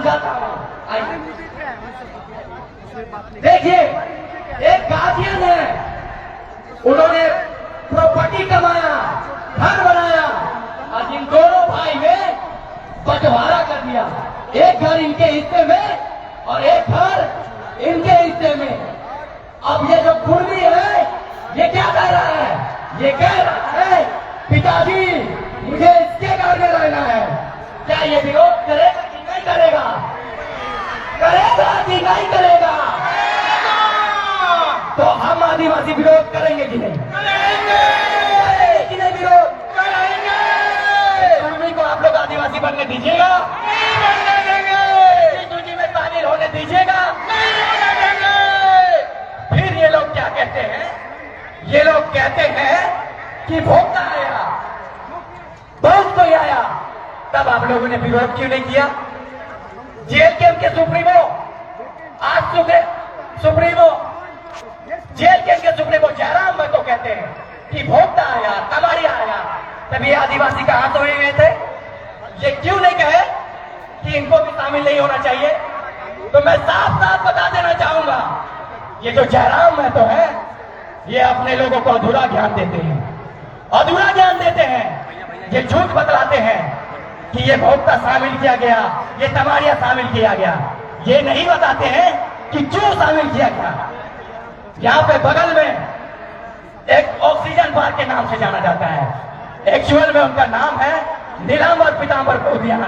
समझाता हूँ। देखिए, एक गार्जियन है, उन्होंने प्रॉपर्टी कमाया, घर बनाया, और इन दोनों भाई में बंटवारा कर दिया। एक घर इनके हिस्से में और एक घर इनके हिस्से में। अब ये जो कुर्मी है, ये क्या कह रहा है? ये कह रहा है पिताजी मुझे इसके घर में रहना है। क्या ये विरोध करेगा कि नहीं करेगा? करेगा कि नहीं करेगा? तो हम आदिवासी विरोध करेंगे कि नहीं? करेंगे कि नहीं विरोध? करेंगे। कुर्मी को आप लोग आदिवासी बनने दीजिएगा? नहीं बनने देंगे। सूची में शामिल होने दीजिएगा? नहीं होने देंगे। फिर ये लोग क्या कहते हैं? ये लोग कहते हैं कि भोक्ता आया, बहुत कोई आया, तब आप लोगों ने विरोध क्यों नहीं किया? जेल के उनके सुप्रीमो, आज सुप्रीमो जेल के उनके सुप्रीमो जयराम महतो कहते हैं कि भोक्ता आया, कमारिया आया, तभी आदिवासी कहां सोए हुए थे? ये क्यों नहीं कहे कि इनको भी शामिल नहीं होना चाहिए? तो मैं साफ साफ बता देना चाहूंगा, ये जो जयराम महतो है, ये अपने लोगों को अधूरा ज्ञान देते हैं, अधूरा ज्ञान देते हैं। ये झूठ बतलाते हैं कि ये भोक्ता शामिल किया गया, ये तमारिया शामिल किया गया। ये नहीं बताते हैं कि क्यों शामिल किया गया। यहाँ पे बगल में एक ऑक्सीजन पार्क के नाम से जाना जाता है, एक्चुअल में उनका नाम है नीलांबर पीतांबर उद्यान।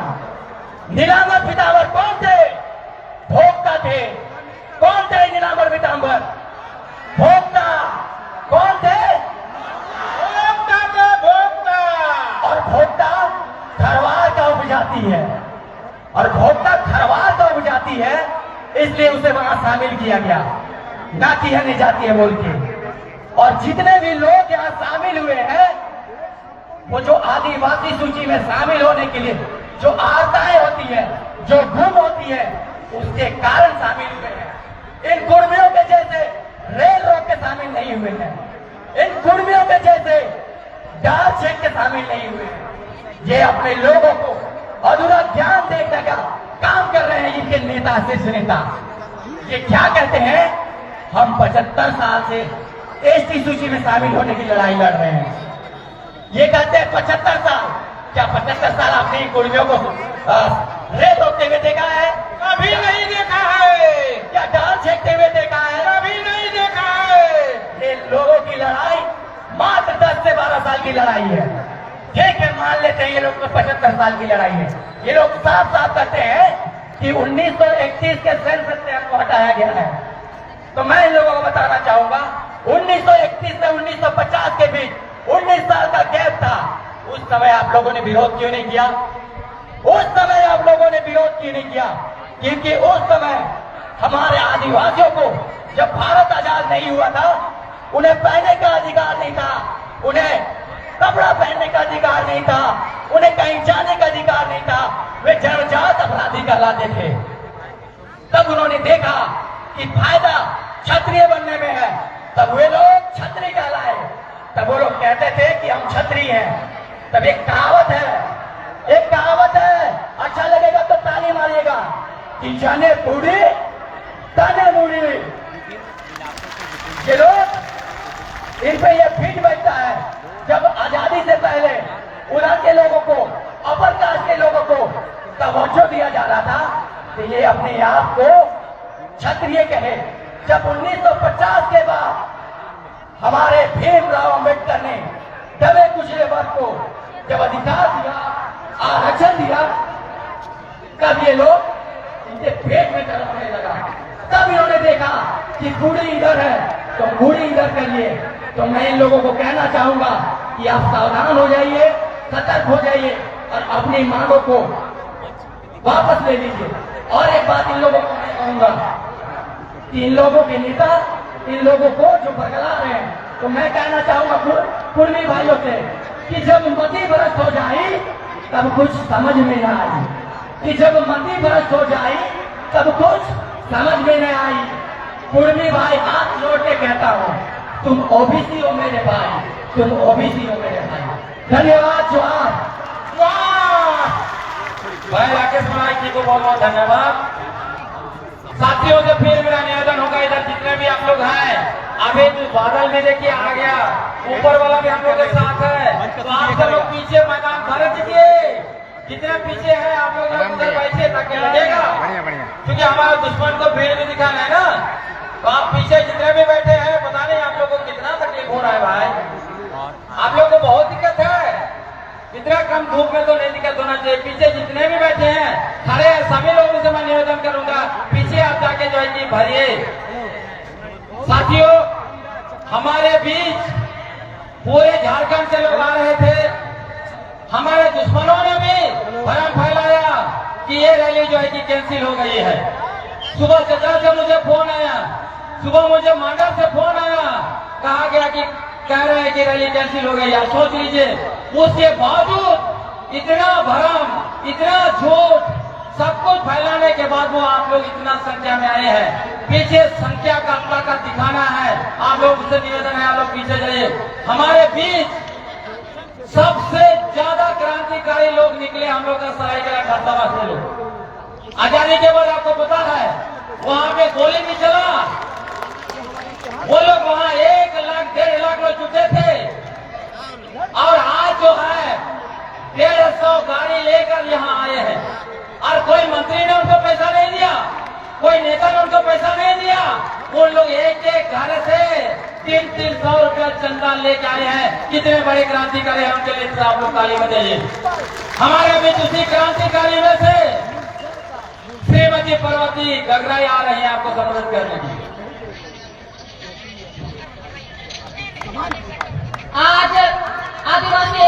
नीलांबर पीतांबर कौन थे? भोक्ता थे। कौन थे नीलांबर पीतांबर? भोक्ता। कौन थे? भोक्ता थे, भोक्ता। और भोक्ता खरवार का उपजाति है, और भोक्ता खरवार का उपजाति है, इसलिए उसे वहां शामिल किया गया, ना कि अन्य जाति है बोल के। और जितने भी लोग यहाँ शामिल हुए हैं, वो जो आदिवासी सूची में शामिल होने के लिए जो आरताएं होती है, जो गुम होती है, उसके कारण शामिल हुए हैं। इन कुर्मियों के जैसे रेल रोक के शामिल नहीं हुए हैं, इन कुर्मियों के जैसे डाल छेक के शामिल नहीं हुए हैं। ये अपने लोगों को अधूरा ज्ञान देने का काम कर रहे हैं इनके नेता, शीर्ष नेता। ये क्या कहते हैं? हम 75 साल से एसटी सूची में शामिल होने की लड़ाई लड़ रहे हैं। ये कहते हैं 75 साल। क्या 75 साल आपने कुर्मियों को रेत रोकते हुए देखा है? कभी नहीं देखा है। क्या डाल छेकते हुए देखा है? कभी नहीं देखा है। ये लोगों की लड़ाई मात्र 10 से 12 साल की लड़ाई है। ठीक है, मान लेते हैं ये लोग तो 75 साल की लड़ाई है। ये लोग साफ साफ कहते हैं कि 1931 के सेंसस से हमको हटाया गया है। तो मैं इन लोगों को बताना चाहूंगा, 1931 से 1950 के बीच 19 साल का गैप था। उस समय आप लोगों ने विरोध क्यों नहीं किया? उस समय आप लोगों ने विरोध क्यों नहीं किया? क्योंकि उस समय हमारे आदिवासियों को, जब भारत आजाद नहीं हुआ था, उन्हें पहनने का अधिकार नहीं था, उन्हें कपड़ा पहनने का अधिकार नहीं था, उन्हें कहीं जाने का अधिकार नहीं था। वे जन्मजात अपराधी कहलाते थे। तब उन्होंने देखा कि फायदा क्षत्रिय बनने में है, तब वे लोग क्षत्रिय कहलाए। तब वो लोग कहते थे कि हम क्षत्रिय हैं। तब एक कहावत है, अच्छा लगेगा तो ताली मारिएगा, कि जाने बूढ़ी ताने बूढ़ी। ये लोग, इन पे ये फिट बैठता है। जब आजादी से पहले उधर के लोगों को, अपर कास्ट के लोगों को तवज्जो दिया जा रहा था, तो ये अपने आप को क्षत्रिय कहे। जब 1950 के बाद हमारे भीमराव अंबेडकर ने दबे कुचले वर्ग को जब अधिकार दिया, आरक्षण दिया, तब ये लोग इनके पेट में दर्द होने लगा। तब इन्होंने देखा कि बूढ़ी इधर है तो बूढ़ी इधर करिए। तो मैं इन लोगों को कहना चाहूंगा कि आप सावधान हो जाइए, सतर्क हो जाइए और अपनी मांगों को वापस ले लीजिए। और एक बात इन लोगों को मैं कहूंगा कि इन लोगों के नेता इन लोगों को जो बरगला रहे हैं, तो मैं कहना चाहूंगा कुर्मी भाइयों से कि जब मती भ्रष्ट हो जाए तब कुछ समझ में न आई, कि जब मती भ्रष्ट हो जाए तब कुछ समझ में न आई। कुर्मी भाई हाथ जोड़ के कहता हूँ, तुम ओबीसी हो मेरे भाई, तुम ओबीसी हो मेरे भाई। धन्यवाद। जोहार। भाई राकेश महाराज जी को बहुत बहुत धन्यवाद। साथियों से फिर मेरा निवेदन होगा, इधर जितने भी आप लोग हैं, अभी बादल में देखिए आ गया, ऊपर वाला भी हम लोग के साथ है, तो आप सब लोग पीछे मैदान भर दीजिए। जितने पीछे हैं आप लोग उधर बैठिए ताकि लगेगा, क्योंकि हमारे दुश्मन को भीड़ भी दिखाना है ना। तो आप पीछे जितने भी बैठे हैं, पता नहीं आप लोग को कितना तकलीफ हो रहा है भाई, आप लोग को बहुत दिक्कत है। इतना कम धूप में तो नहीं दिक्कत होना चाहिए। पीछे जितने भी बैठे हैं, खड़े सभी लोगों से मैं निवेदन करूंगा, पीछे आप जाके जो है कि भरिए। साथियों, हमारे बीच पूरे झारखंड से लोग आ रहे थे, हमारे दुश्मनों ने भी भरम फैलाया कि ये रैली जो है कि कैंसिल हो गई है। सुबह चचा से मुझे फोन आया, सुबह मुझे मांडर से फोन आया, कहा गया कि कह रहे हैं कि रैली कैंसिल हो गई। आप सोच लीजिए, उसके बावजूद इतना भरम, इतना झूठ, सब कुछ फैलाने के बाद वो आप लोग इतना संख्या में आए हैं। पीछे संख्या का ताकत दिखाना है, आप लोग से निवेदन है, आप लोग पीछे जाइए। हमारे बीच सबसे ज्यादा क्रांतिकारी लोग निकले हम लोग का सरायकेला खरसावां से लोग। आजादी के बाद आपको पता है वहां पे गोली भी चला, वो लोग वहां 1 लाख 1.5 लाख लोग जुटे थे, और आज जो है 150 गाड़ी लेकर यहाँ आए हैं, और कोई मंत्री ने उनको पैसा नहीं दिया, कोई नेता ने उनको पैसा नहीं दिया। वो लोग एक एक घर से 300 रुपया चंदा लेके आए हैं। कितने बड़े क्रांतिकारी हैं, उनके लिए आप लोग ताली बजाइए। हमारे बीच उसी क्रांतिकारी में से श्रीमती पार्वती गगराई आ रही है आपको संबोधित करने की। आज आदिवासी